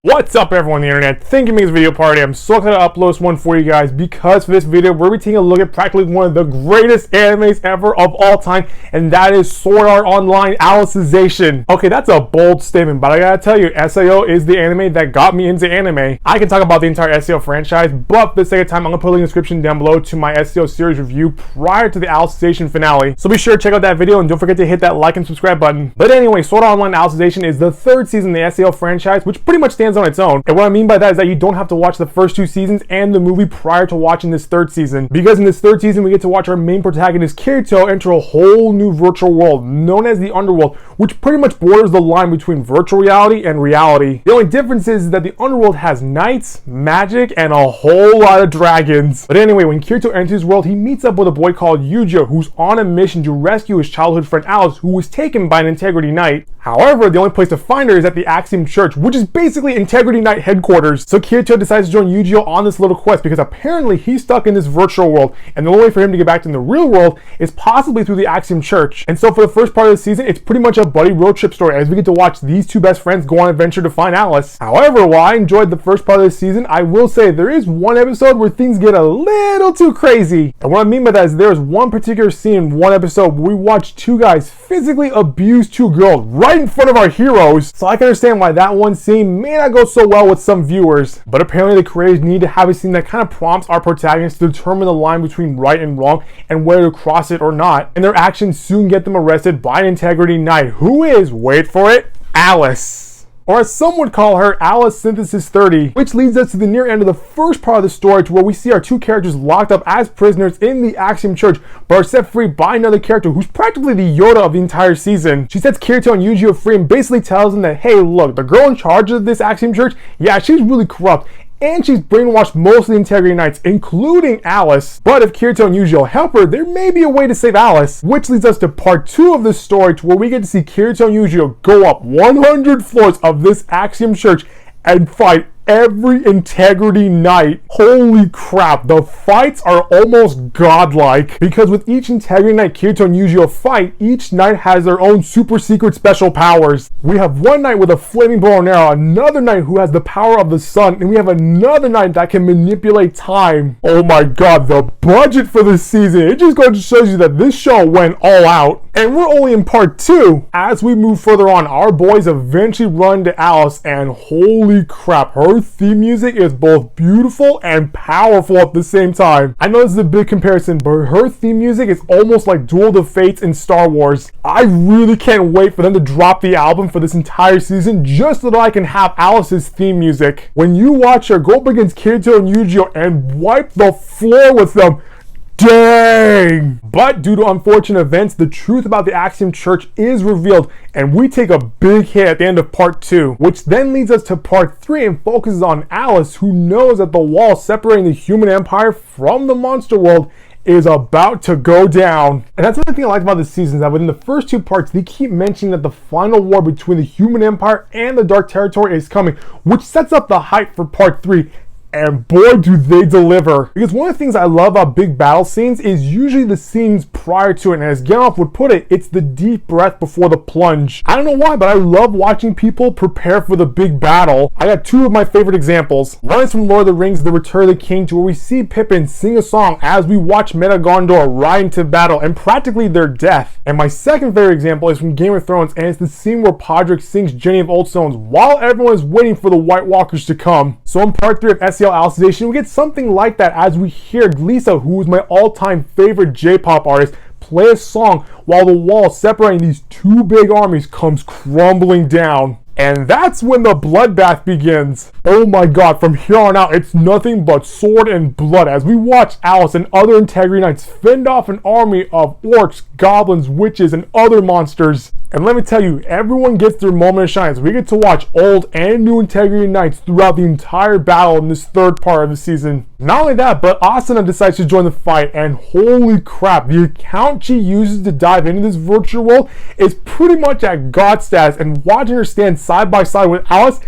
What's up everyone on the internet? Thank you for making this video party. I'm so excited to upload this one for you guys because for this video we're taking a look at practically one of the greatest animes ever of all time, and that is Sword Art Online Alicization. Okay, that's a bold statement, but I gotta tell you, SAO is the anime that got me into anime. I can talk about the entire SAO franchise, but for the sake of time, I'm gonna put a link in the description down below to my SAO series review prior to the Alicization finale. So be sure to check out that video and don't forget to hit that like and subscribe button. But anyway, Sword Art Online Alicization is the third season in the SAO franchise, which pretty much stands on its own. And what I mean by that is that you don't have to watch the first two seasons and the movie prior to watching this third season, because in this third season we get to watch our main protagonist Kirito enter a whole new virtual world known as the Underworld, which pretty much borders the line between virtual reality and reality. The only difference is that the Underworld has knights, magic, and a whole lot of dragons. But anyway, when Kirito enters his world, he meets up with a boy called Yujo, who's on a mission to rescue his childhood friend Alice, who was taken by an Integrity Knight. However, the only place to find her is at the Axiom Church, which is basically Integrity Knight headquarters. So Kirito decides to join Yujo on this little quest because apparently he's stuck in this virtual world, and the only way for him to get back to the real world is possibly through the Axiom Church. And so for the first part of the season, it's pretty much a buddy road trip story as we get to watch these two best friends go on an adventure to find Alice. However, while I enjoyed the first part of the season, I will say there is one episode where things get a little too crazy. And what I mean by that is there is one particular scene in one episode where we watch two guys physically abuse two girls right in front of our heroes. So I can understand why that one scene may not go so well with some viewers, but apparently the creators need to have a scene that kind of prompts our protagonists to determine the line between right and wrong and whether to cross it or not, and their actions soon get them arrested by an Integrity Knight, who is, wait for it, Alice. Or as some would call her, Alice Synthesis 30, which leads us to the near end of the first part of the story, to where we see our two characters locked up as prisoners in the Axiom Church, but are set free by another character who's practically the Yoda of the entire season. She sets Kirito and Yuji free and basically tells them that, hey look, the girl in charge of this Axiom Church, yeah, she's really corrupt, and she's brainwashed most of the Integrity Knights, including Alice. But if Kirito and Yuji help her, there may be a way to save Alice. Which leads us to part 2 of this story, to where we get to see Kirito and Yuji go up 100 floors of this Axiom Church and fight every Integrity Knight. Holy crap, the fights are almost godlike, because with each Integrity Knight Kirito and Yuji fight, each knight has their own super secret special powers. We have one knight with a flaming bow and arrow, another knight who has the power of the sun, and we have another knight that can manipulate time. Oh my god, the budget for this season, it just goes to show you that this show went all out. And we're only in part 2. As we move further on, our boys eventually run to Alice, and holy crap, her theme music is both beautiful and powerful at the same time. I know this is a big comparison, but her theme music is almost like Duel of the Fates in Star Wars. I really can't wait for them to drop the album for this entire season just so that I can have Alice's theme music. When you watch her go up against Kirito and Yuji and wipe the floor with them, dang! But due to unfortunate events, the truth about the Axiom Church is revealed, and we take a big hit at the end of part 2, which then leads us to part 3 and focuses on Alice, who knows that the wall separating the human empire from the monster world is about to go down. And that's another thing I like about this season, is that within the first 2 parts, they keep mentioning that the final war between the human empire and the Dark Territory is coming, which sets up the hype for part 3. And boy do they deliver. Because one of the things I love about big battle scenes is usually the scenes prior to it, and as Gandalf would put it, it's the deep breath before the plunge. I don't know why, but I love watching people prepare for the big battle. I got 2 of my favorite examples. One is from Lord of the Rings, The Return of the King, to where we see Pippin sing a song as we watch Gondor ride into battle and practically their death. And my second favorite example is from Game of Thrones, and it's the scene where Podrick sings Jenny of Old Stones while everyone is waiting for the White Walkers to come. So in part 3 of Alicization, we get something like that as we hear Lisa, who is my all-time favorite J-pop artist, play a song while the wall separating these 2 big armies comes crumbling down. And that's when the bloodbath begins. Oh my god, from here on out, it's nothing but sword and blood as we watch Alice and other Integrity Knights fend off an army of orcs, goblins, witches, and other monsters. And let me tell you, everyone gets their moment of shine as we get to watch old and new Integrity Knights throughout the entire battle in this third part of the season. Not only that, but Asuna decides to join the fight, and holy crap, the account she uses to dive into this virtual world is pretty much at god status, and watching her stand side by side with Alice,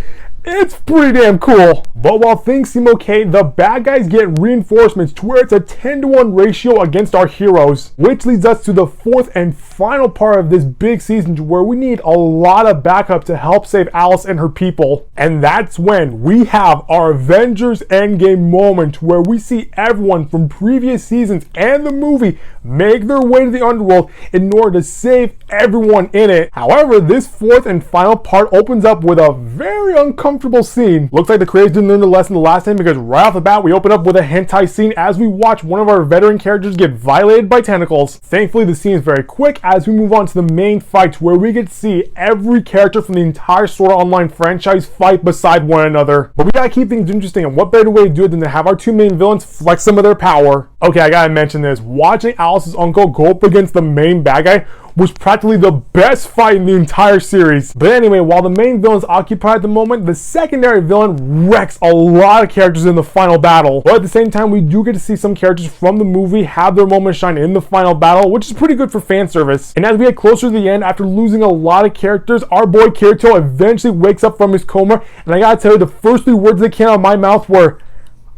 it's pretty damn cool. But while things seem okay, the bad guys get reinforcements to where it's a 10-to-1 ratio against our heroes, which leads us to the fourth and final part of this big season where we need a lot of backup to help save Alice and her people. And that's when we have our Avengers Endgame moment where we see everyone from previous seasons and the movie make their way to the underworld in order to save everyone in it. However, this fourth and final part opens up with a very uncomfortable scene. Looks like the creators didn't learn the lesson the last time, because right off the bat we open up with a hentai scene as we watch one of our veteran characters get violated by tentacles. Thankfully the scene is very quick as we move on to the main fight where we get to see every character from the entire Sword Art Online franchise fight beside one another. But we gotta keep things interesting, and what better way to do it than to have our two main villains flex some of their power. Okay, I gotta mention this. Watching Alice's uncle go up against the main bad guy was practically the best fight in the entire series. But anyway, while the main villain's occupied at the moment, the secondary villain wrecks a lot of characters in the final battle. But at the same time, we do get to see some characters from the movie have their moment shine in the final battle, which is pretty good for fan service. And as we get closer to the end, after losing a lot of characters, our boy Kirito eventually wakes up from his coma, and I gotta tell you, the first 3 words that came out of my mouth were,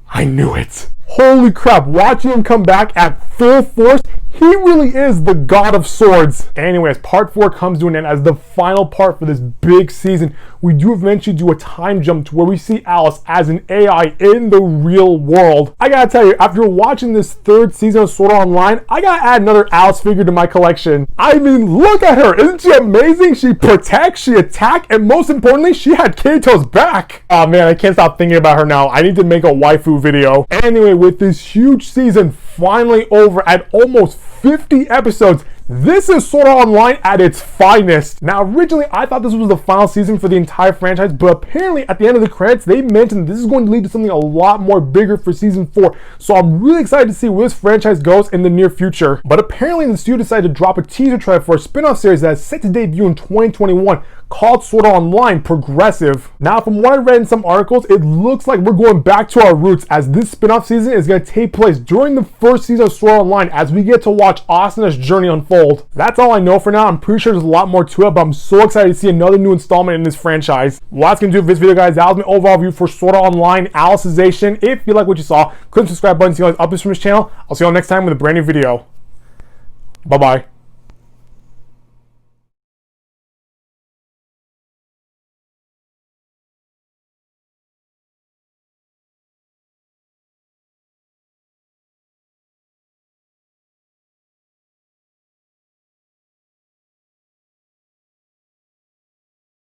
"I knew it." Holy crap, watching him come back at full force, he really is the god of swords. Anyways, part 4 comes to an end as the final part for this big season. We do eventually do a time jump to where we see Alice as an AI in the real world. I gotta tell you, after watching this 3rd season of Sword Art Online, I gotta add another Alice figure to my collection. I mean, look at her, isn't she amazing? She protects, she attacks, and most importantly, she had Kirito's back. Oh man, I can't stop thinking about her now. I need to make a waifu video. Anyway, with this huge season finally over at almost 50 episodes, this is Sword Art Online at its finest. Now, originally, I thought this was the final season for the entire franchise, but apparently at the end of the credits, they mentioned this is going to lead to something a lot more bigger for season 4. So I'm really excited to see where this franchise goes in the near future. But apparently the studio decided to drop a teaser trailer for a spin-off series that is set to debut in 2021. Called Sword Art Online Progressive. Now, from what I read in some articles, it looks like we're going back to our roots, as this spin-off season is going to take place during the first season of Sword Art Online as we get to watch Asuna's journey unfold. That's all I know for now. I'm pretty sure there's a lot more to it, but I'm so excited to see another new installment in this franchise. Well, that's going to do it for this video, guys. That was my overall view for Sword Art Online Alicization. If you like what you saw, click the subscribe button to see all these updates from this channel. I'll see you all next time with a brand new video. Bye-bye.